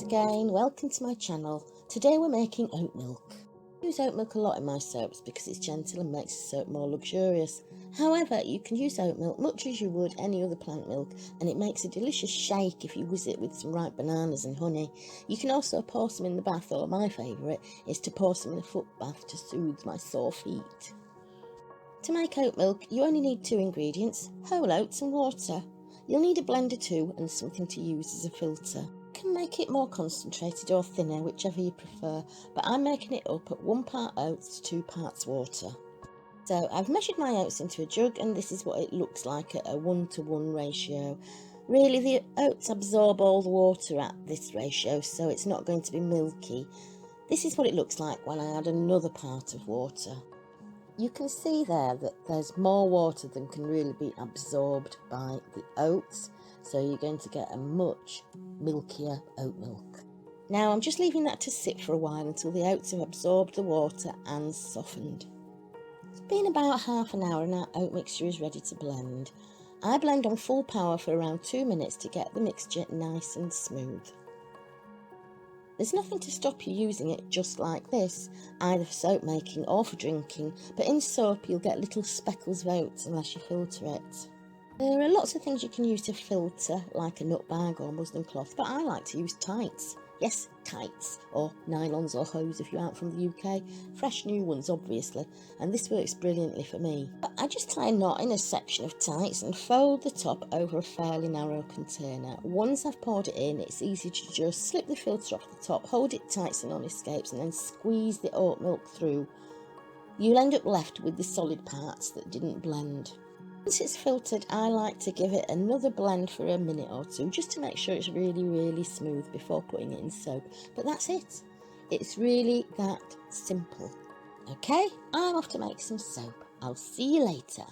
again, welcome to my channel. Today we're making oat milk. I use oat milk a lot in my soaps because it's gentle and makes the soap more luxurious. However, you can use oat milk much as you would any other plant milk, and it makes a delicious shake if you whiz it with some ripe bananas and honey. You can also pour some in the bath, or my favourite is to pour some in a foot bath to soothe my sore feet. To make oat milk, you only need 2 ingredients, whole oats and water. You'll need a blender too and something to use as a filter. You can make it more concentrated or thinner, whichever you prefer, but I'm making it up at 1 part oats to 2 parts water. So I've measured my oats into a jug, and this is what it looks like at a 1:1 ratio. Really, the oats absorb all the water at this ratio, so it's not going to be milky. This is what it looks like when I add another part of water. You can see there that there's more water than can really be absorbed by the oats, so you're going to get a much milkier oat milk. Now I'm just leaving that to sit for a while until the oats have absorbed the water and softened. It's been about half an hour and our oat mixture is ready to blend. I blend on full power for around 2 minutes to get the mixture nice and smooth. There's nothing to stop you using it just like this, either for soap making or for drinking, but in soap you'll get little speckles of oats unless you filter it. There are lots of things you can use to filter, like a nut bag or muslin cloth, but I like to use tights. Yes, tights, or nylons or hose if you're out from the UK. Fresh new ones, obviously, and this works brilliantly for me. But I just tie a knot in a section of tights and fold the top over a fairly narrow container. Once I've poured it in, it's easy to just slip the filter off the top, hold it tight so none escapes, and then squeeze the oat milk through. You'll end up left with the solid parts that didn't blend. Once it's filtered, I like to give it another blend for a minute or two just to make sure it's really smooth before putting it in soap. But that's it. It's really that simple. Okay, I'm off to make some soap. I'll see you later.